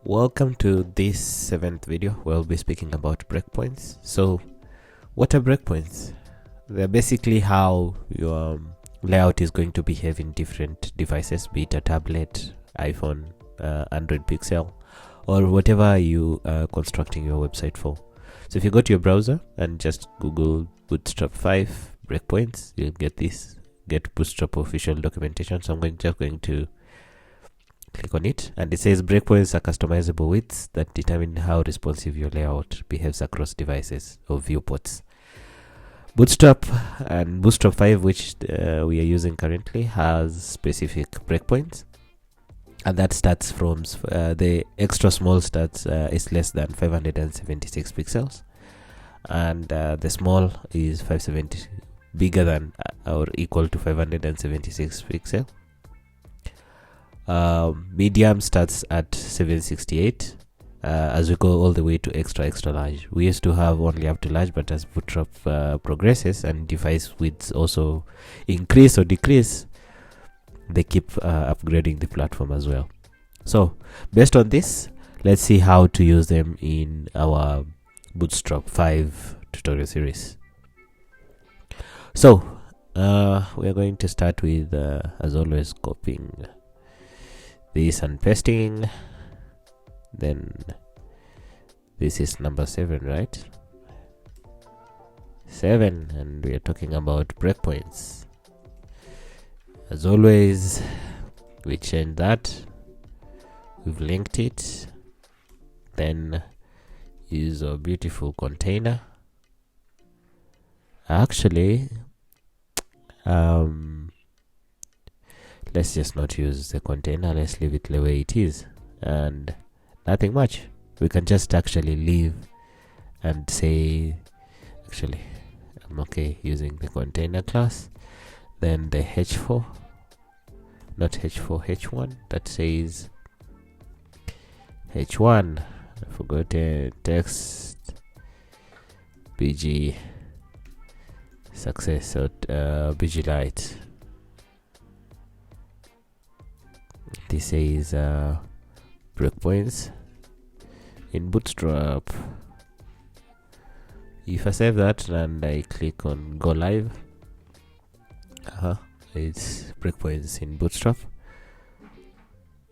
Welcome to this 7th video. We'll be speaking about breakpoints. So what are breakpoints? They're basically how your layout is going to behave in different devices, be it a tablet, iPhone, Android Pixel, or whatever you are constructing your website for. So if you go to your browser and just Google Bootstrap 5 breakpoints, you'll get Bootstrap official documentation. So I'm just going to click on it, and it says breakpoints are customizable widths that determine how responsive your layout behaves across devices or viewports. Bootstrap and Bootstrap 5, which we are using currently, has specific breakpoints, and that starts from the extra small starts is less than 576 pixels, and the small is 570 bigger than or equal to 576 pixel. Medium starts at 768 as we go all the way to extra large. We used to have only up to large, but as Bootstrap progresses and device widths also increase or decrease, they keep upgrading the platform as well. So based on this, let's see how to use them in our Bootstrap 5 tutorial series. So we are going to start with as always, copying this and pasting. Then this is number 7, right? 7, and we are talking about breakpoints. As always, we change that, we've linked it, then use our beautiful container. Actually, let's just not use the container, let's leave it the way it is, and nothing much. We can just actually leave and say, actually I'm okay using the container class, then the h4, not h4, h1, that says h1, I forgot text bg success or bg light. This says breakpoints in Bootstrap. If I save that and I click on go live, it's breakpoints in Bootstrap.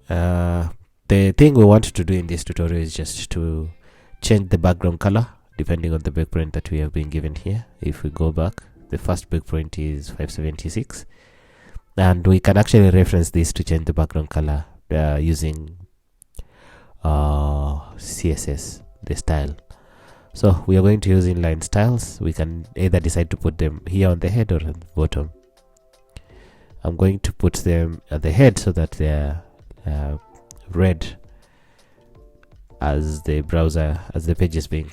The thing we want to do in this tutorial is just to change the background color depending on the breakpoint that we have been given here. If we go back, the first breakpoint is 576, and we can actually reference this to change the background color using CSS, the style. So we are going to use inline styles. We can either decide to put them here on the head or on the bottom. I'm going to put them at the head so that they're red as the page is being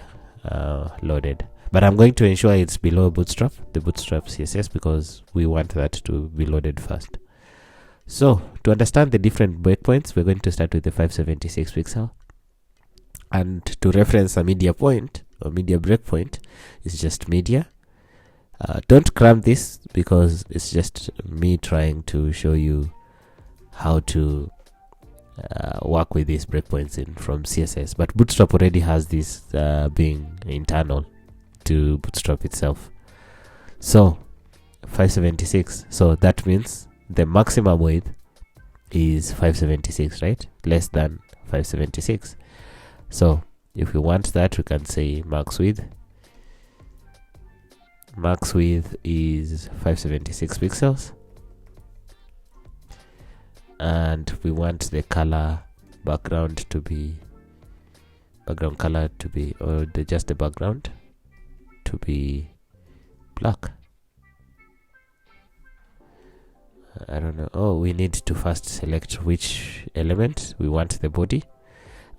loaded, but I'm going to ensure it's below Bootstrap, the Bootstrap CSS, because we want that to be loaded first. So to understand the different breakpoints, we're going to start with the 576 pixel, and to reference a media point or media breakpoint is just media. Don't cram this because it's just me trying to show you how to work with these breakpoints from CSS, but Bootstrap already has this being internal to Bootstrap itself. So 576, so that means the maximum width is 576, right? Less than 576. So if we want that, we can say max width is 576 pixels, and we want the color background to be just the background to be black. I don't know. Oh, we need to first select which element we want the body,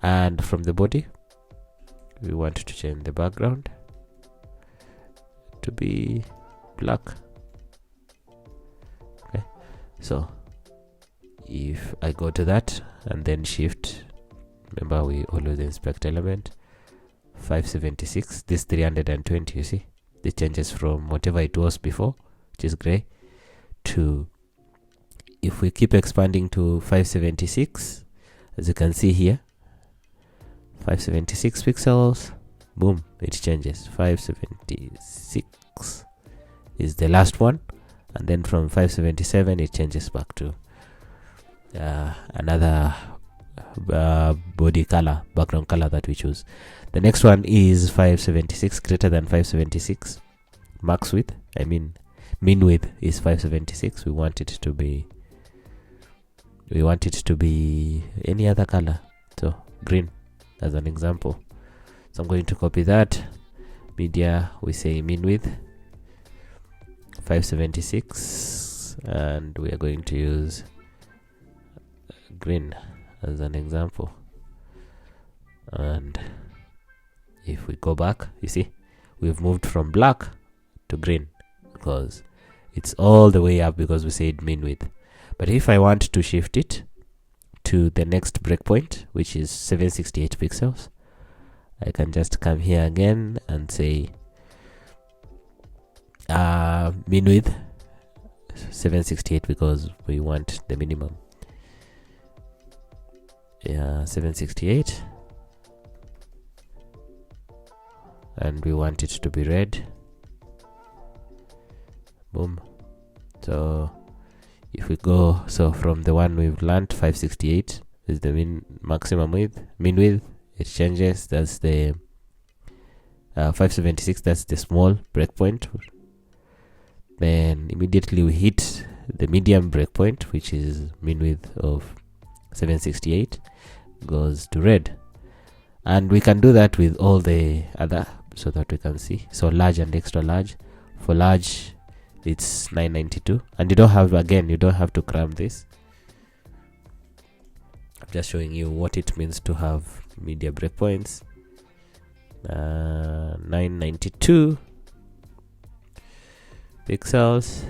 and from the body we want to change the background to be black. Okay, so if I go to that and then shift, remember we always inspect element, 576, this 320, you see the changes from whatever it was before, which is gray, to, if we keep expanding to 576, as you can see here, 576 pixels, boom, it changes. 576 is the last one, and then from 577 it changes back to another body color, background color that we choose. The next one is 576, greater than 576. Max width, I mean mean width is 576. We want it to be any other color, so green as an example. So I'm going to copy that. Media, we say mean width 576, and we are going to use green as an example. And if we go back, you see we've moved from black to green because it's all the way up, because we said mean width. But if I want to shift it to the next breakpoint, which is 768 pixels, I can just come here again and say mean width 768, because we want the minimum. 768, and we want it to be red. Boom. So if we go, so from the one we've learned, 568 is the maximum width. Mean width, it changes. That's the 576, that's the small breakpoint. Then immediately we hit the medium breakpoint, which is mean width of 768, goes to red. And we can do that with all the other, so that we can see. So large and extra large. For large, it's 992, and you don't have to cram this. I'm just showing you what it means to have media breakpoints. 992 pixels,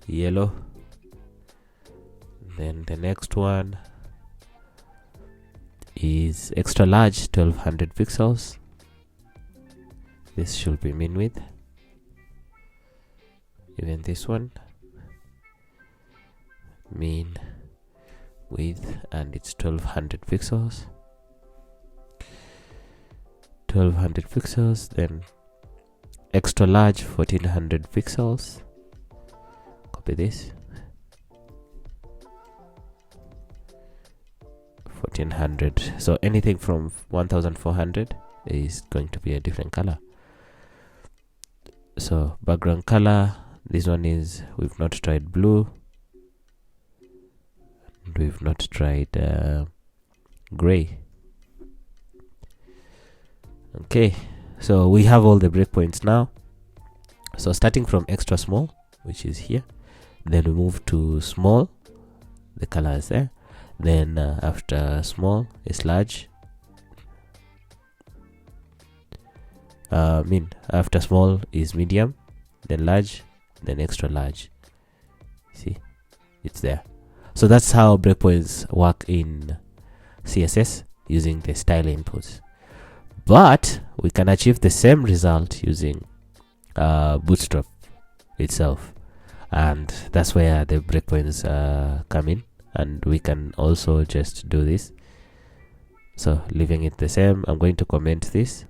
yellow. Then the next one is extra large, 1200 pixels. This should be mean width. Even this one, mean width, and it's 1200 pixels. 1200 pixels. Then extra large, 1400 pixels. Copy this. 1400. So anything from 1400 is going to be a different color. So background color, this one is, we've not tried blue, and we've not tried gray. Okay, so we have all the breakpoints now. So starting from extra small, which is here, then we move to small, the color is there. Then after small is large. After small is medium, then large, then extra large. See, it's there. So that's how breakpoints work in CSS using the style inputs. But we can achieve the same result using Bootstrap itself, and that's where the breakpoints come in. And we can also just do this, so leaving it the same. I'm going to comment this,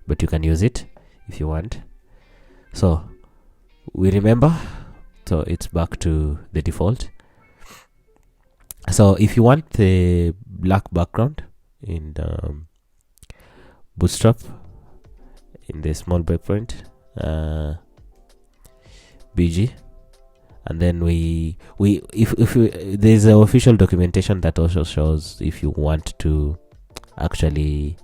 but you can use it if you want. So we remember, so it's back to the default. So if you want the black background in the Bootstrap, in the small breakpoint, BG, and then if there's an official documentation that also shows if you want to actually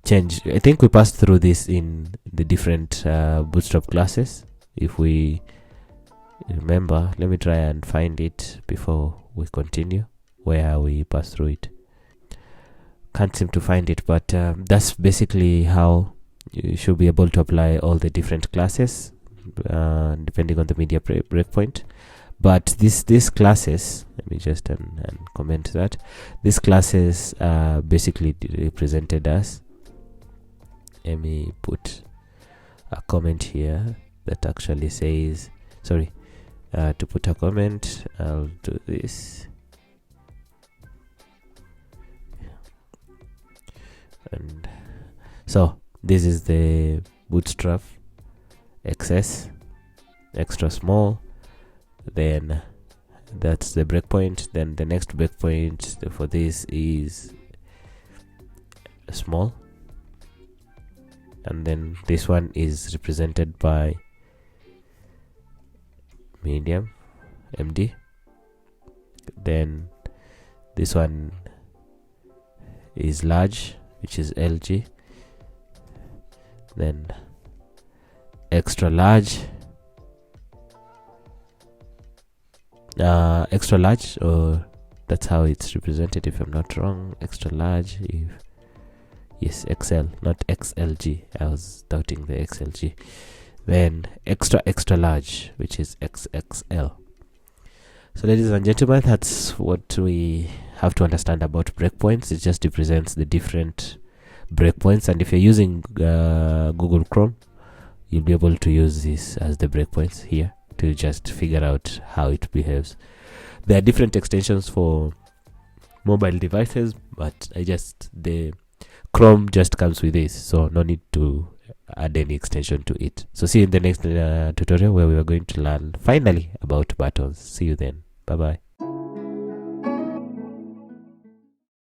change. I think we passed through this in the different Bootstrap classes. If we remember, let me try and find it before we continue where we pass through it. Can't seem to find it, but that's basically how you should be able to apply all the different classes depending on the media breakpoint. But these classes, let me just and comment that these classes basically represented as, let me put a comment here that actually says, sorry, to put a comment, I'll do this. And so this is the Bootstrap XS, extra small. Then that's the breakpoint. Then the next breakpoint for this is small, and then this one is represented by medium, MD. Then this one is large, which is LG. Then extra large, or that's how it's represented if I'm not wrong. Extra large, yes, XL, not XLG. I was doubting the XLG. Then extra large, which is XXL. So ladies and gentlemen, that's what we have to understand about breakpoints. It just represents the different breakpoints, and if you're using Google Chrome, you'll be able to use this as the breakpoints here to just figure out how it behaves. There are different extensions for mobile devices, but the Chrome just comes with this, so no need to add any extension to it. So see you in the next tutorial, where we are going to learn finally about buttons. See you then. Bye bye.